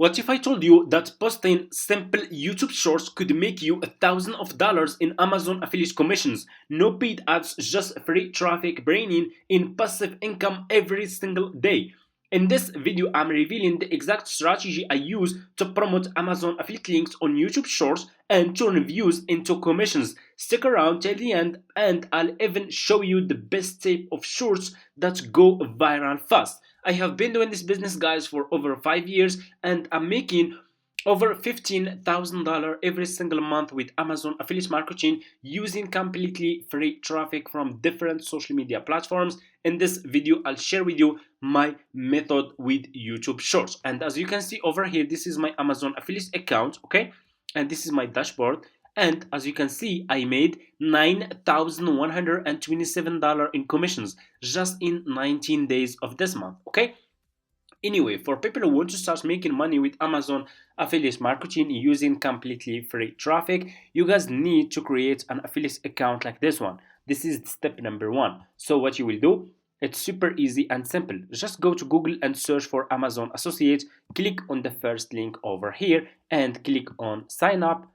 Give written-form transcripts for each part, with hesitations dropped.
What if I told you that posting simple YouTube shorts could make you $1,000 in Amazon affiliate commissions? No paid ads, just free traffic bringing in passive income every single day. In this video, I'm revealing the exact strategy I use to promote Amazon affiliate links on YouTube shorts and turn views into commissions. Stick around till the end and I'll even show you the best type of shorts that go viral fast. I have been doing this business, guys, for over 5 years and I'm making over $15,000 every single month with Amazon affiliate marketing using completely free traffic from different social media platforms. In this video, I'll share with you my method with YouTube Shorts. And as you can see over here, this is my Amazon affiliate account, okay? And this is my dashboard. And as you can see, I made $9,127 in commissions just in 19 days of this month, okay? Anyway, for people who want to start making money with Amazon affiliate marketing using completely free traffic, you guys need to create an affiliate account like this one. This is step number one. So what you will do, it's super easy and simple. Just go to Google and search for Amazon Associate, click on the first link over here and click on sign up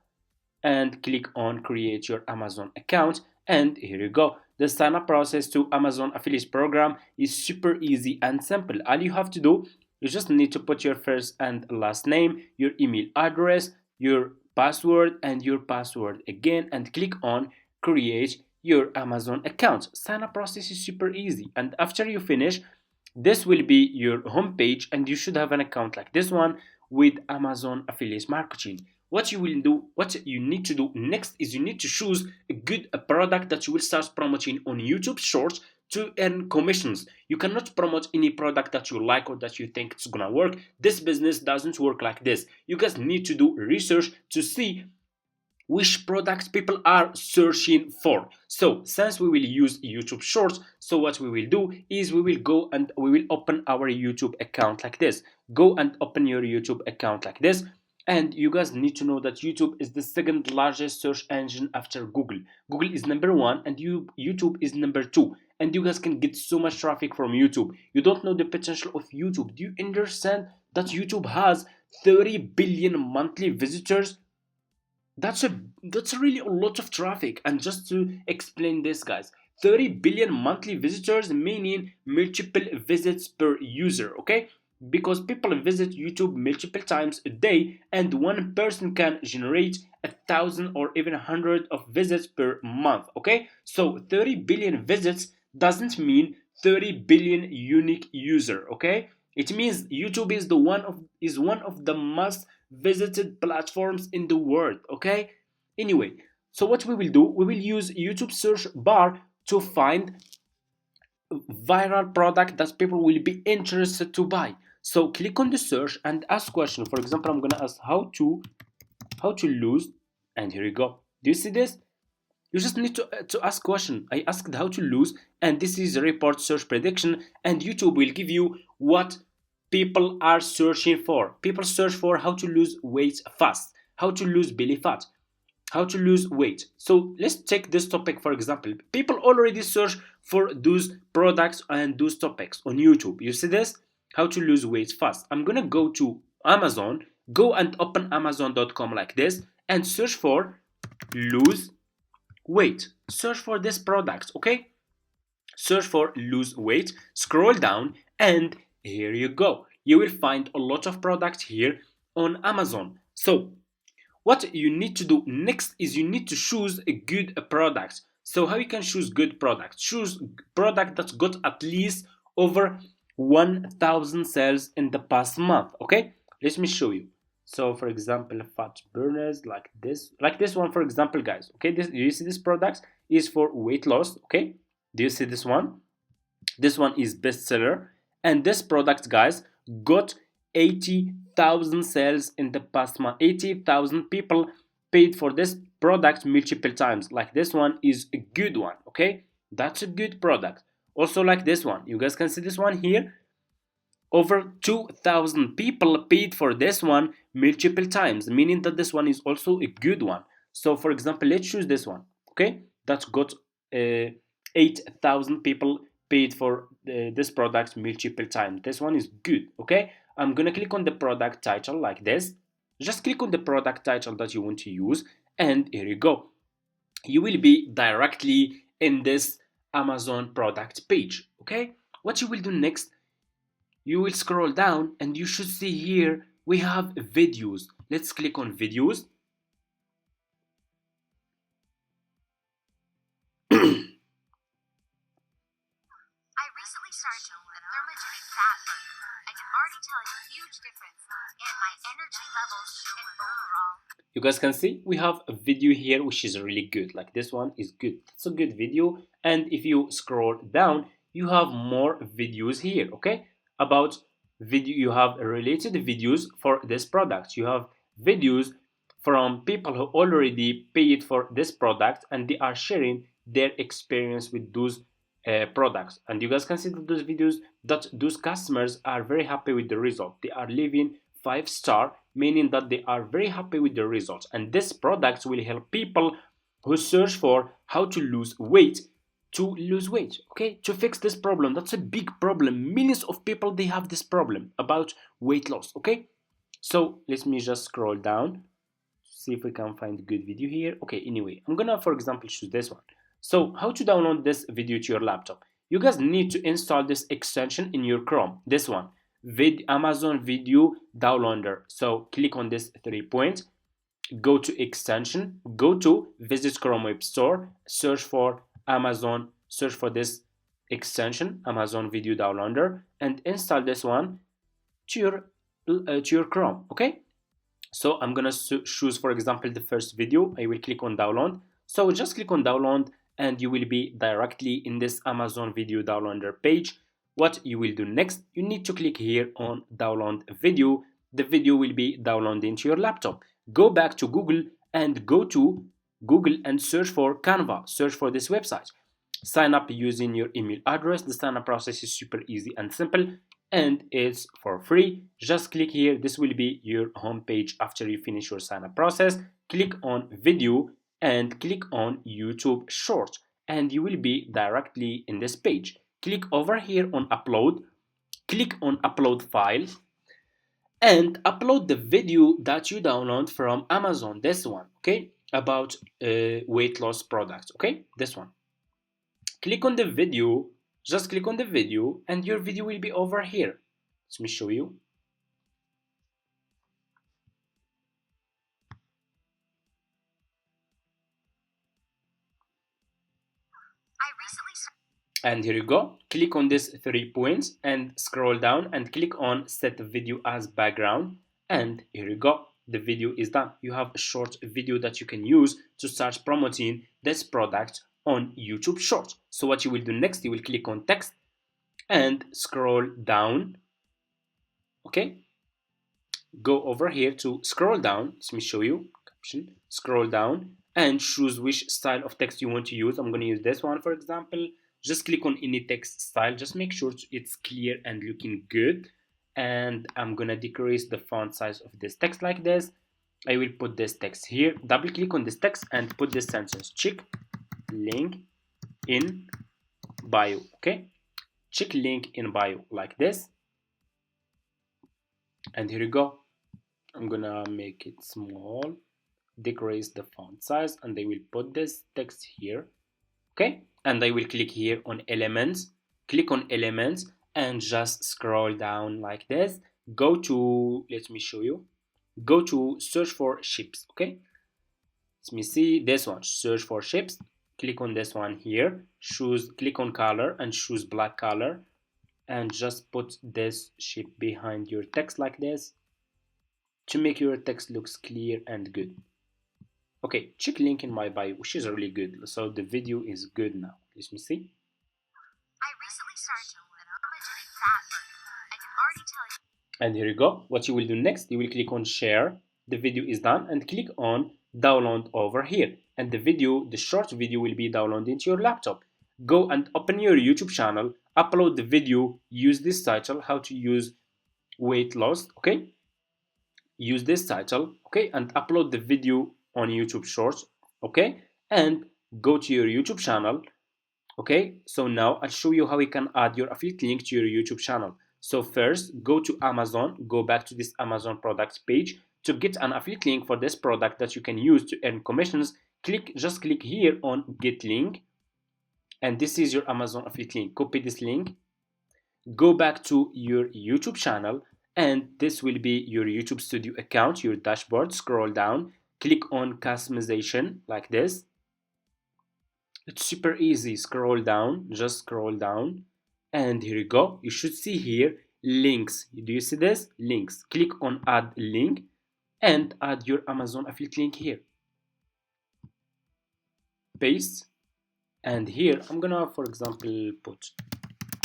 and click on create your Amazon account, and here you go. The sign up process to Amazon affiliate program is super easy and simple. All you have to do, you just need to put your first and last name, your email address, your password and your password again, and click on create your Amazon account. Sign up process is super easy, and after you finish, this will be your home page and you should have an account like this one with Amazon affiliate marketing. What you will do, what you need to do next is you need to choose a good product that you will start promoting on YouTube Shorts to earn commissions. You cannot promote any product that you like or that you think it's gonna work. This business doesn't work like this. You guys need to do research to see which products people are searching for. So since we will use YouTube Shorts, so what we will do is we will go and we will open our YouTube account like this. Go and open your YouTube account like this. And you guys need to know that YouTube is the second largest search engine after Google. Google is number one and YouTube is number two. And you guys can get so much traffic from YouTube. You don't know the potential of YouTube. Do you understand that YouTube has 30 billion monthly visitors? That's really a lot of traffic. And just to explain this, guys, 30 billion monthly visitors meaning multiple visits per user, okay? Because people visit YouTube multiple times a day and one person can generate 1,000 or even 100 of visits per month, okay? So 30 billion visits doesn't mean 30 billion unique user, okay? It means YouTube is one of the most visited platforms in the world, okay? Anyway, so what we will do, we will use YouTube search bar to find viral product that people will be interested to buy. So click on the search and ask question. For example, I'm gonna ask how to lose, and here you go. Do you see this? You just need to ask question. I asked how to lose, and this is a report search prediction, and YouTube will give you what people are searching for. People search for how to lose weight fast, how to lose belly fat, how to lose weight. So let's take this topic for example. People already search for those products and those topics on YouTube. You see this? How to lose weight fast. I'm gonna go to Amazon, go and open Amazon.com like this and search for lose weight. Search for this product, okay? Search for lose weight, scroll down, and here you go. You will find a lot of products here on Amazon. So what you need to do next is you need to choose a good product. So how you can choose good product? Choose product that's got at least over 1,000 sales in the past month, okay? Let me show you. So for example, fat burners like this one for example, guys, okay? Do you see this product is for weight loss, okay? Do you see this one? This one is bestseller, and this product, guys, got 80,000 sales in the past month. 80,000 people paid for this product multiple times. Like this one is a good one, okay? That's a good product. Also like this one, you guys can see this one here. Over 2,000 people paid for this one multiple times, meaning that this one is also a good one. So for example, let's choose this one, okay? That's got 8,000 people paid for this product multiple times. This one is good, okay? I'm gonna click on the product title like this. Just click on the product title that you want to use, and here you go. You will be directly in this Amazon product page. Okay, what you will do next, you will scroll down and you should see here we have videos. Let's click on videos. I recently started the thermogenic fat burner. I can already tell a huge difference in my energy levels and overall. You guys can see we have a video here which is really good. Like this one is good. It's a good video. And if you scroll down, you have more videos here. Okay, about video, you have related videos for this product. You have videos from people who already paid for this product and they are sharing their experience with those products. And you guys can see that those videos, that those customers are very happy with the result. They are leaving 5-star, meaning that they are very happy with the results. And this product will help people who search for how to lose weight to lose weight, okay, to fix this problem. That's a big problem. Millions of people, they have this problem about weight loss. Okay, so let me just scroll down, see if we can find a good video here. Okay, anyway, I'm gonna, for example, choose this one. So how to download this video to your laptop? You guys need to install this extension in your Chrome, this one, Amazon Video Downloader. So click on this 3 points, go to extension, go to visit Chrome Web Store, search for Amazon, search for this extension, Amazon Video Downloader, and install this one to your Chrome. Okay, so I'm gonna choose, for example, the first video. I will click on download. So just click on download and you will be directly in this Amazon Video Downloader page. What you will do next, you need to click here on download video. The video will be downloaded into your laptop. Go back to Google and go to Google and search for Canva. Search for this website. Sign up using your email address. The sign up process is super easy and simple, and it's for free. Just click here. This will be your home page after you finish your sign up process. Click on video and click on YouTube Short, and you will be directly in this page. Click over here on upload. Click on upload file and upload the video that you download from Amazon. This one, okay, about weight loss products. Okay, this one. Click on the video. Just click on the video and your video will be over here. Let me show you. And here you go. Click on this 3 points and scroll down and click on set video as background. And here you go. The video is done. You have a short video that you can use to start promoting this product on YouTube Shorts. So what you will do next, you will click on text and scroll down. Okay, go over here to scroll down. Let me show you. Caption. Scroll down and choose which style of text you want to use. I'm going to use this one, for example. Just click on any text style. Just make sure it's clear and looking good. And I'm going to decrease the font size of this text like this. I will put this text here. Double click on this text and put this sentence. Check link in bio. Okay, check link in bio like this. And here you go. I'm gonna make it small, decrease the font size, and I will put this text here. Okay, and I will click here on elements. Click on elements and just scroll down like this. Go to, let me show you. Go to search for ships. Okay, let me see this one, search for ships. Click on this one here. Choose, click on color and choose black color, and just put this shape behind your text like this to make your text looks clear and good. Okay, check link in my bio, which is really good. So the video is good now. Let me see. I recently started the thermogenic fat burner. I can already tell you. And here you go. What you will do next, you will click on share. The video is done, and click on download over here. And the video, the short video, will be downloaded into your laptop. Go and open your YouTube channel, upload the video, use this title, how to use weight loss. Okay, use this title, okay, and upload the video on YouTube Shorts. Okay, and go to your YouTube channel. Okay, so now I'll show you how you can add your affiliate link to your YouTube channel. So first, go to Amazon, go back to this Amazon products page. To get an affiliate link for this product that you can use to earn commissions, just click here on get link, and this is your Amazon affiliate link. Copy this link, go back to your YouTube channel, and this will be your YouTube Studio account, your dashboard. Scroll down, click on customization like this. It's super easy. Scroll down, just scroll down, and here you go. You should see here links. Do you see this? Links. Click on add link and add your Amazon affiliate link here. Paste, and here I'm gonna, for example, put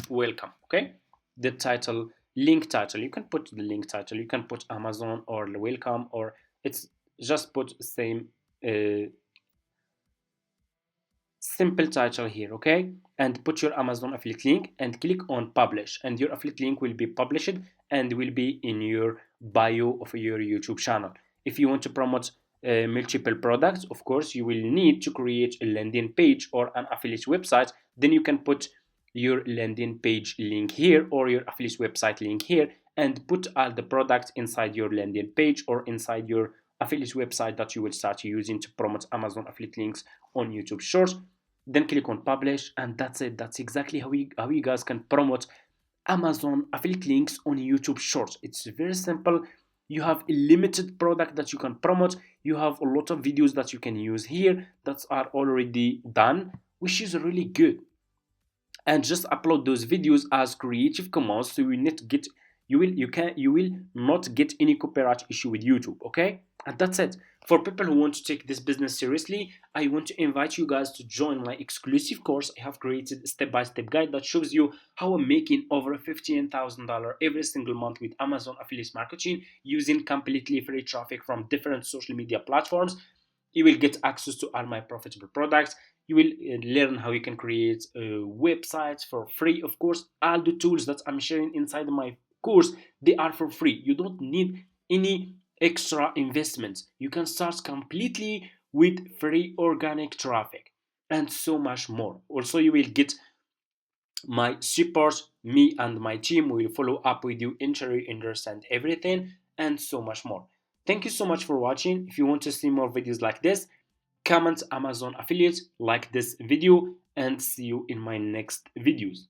welcome. Okay, the title, link title, you can put the link title, you can put Amazon or welcome, or it's just put same simple title here. Okay, and put your Amazon affiliate link and click on publish, and your affiliate link will be published and will be in your bio of your YouTube channel. If you want to promote multiple products, of course you will need to create a landing page or an affiliate website. Then you can put your landing page link here or your affiliate website link here, and put all the products inside your landing page or inside your affiliate website that you will start using to promote Amazon affiliate links on YouTube Shorts. Then click on publish, and that's it. That's exactly how you guys can promote Amazon affiliate links on YouTube Shorts. It's very simple. You have a limited product that you can promote. You have a lot of videos that you can use here that are already done, which is really good. And just upload those videos as Creative Commons, so you will not get any copyright issue with YouTube. Okay, and that's it. For people who want to take this business seriously, I want to invite you guys to join my exclusive course. I have created a step-by-step guide that shows you how I'm making over $15,000 every single month with Amazon affiliate marketing using completely free traffic from different social media platforms. You will get access to all my profitable products. You will learn how you can create websites for free. Of course, all the tools that I'm sharing inside my course, they are for free. You don't need any extra investments. You can start completely with free organic traffic and so much more. Also, you will get my support. Me and my team will follow up with you, ensure you understand everything, and so much more. Thank you so much for watching. If you want to see more videos like this, comment Amazon affiliate, like this video, and see you in my next videos.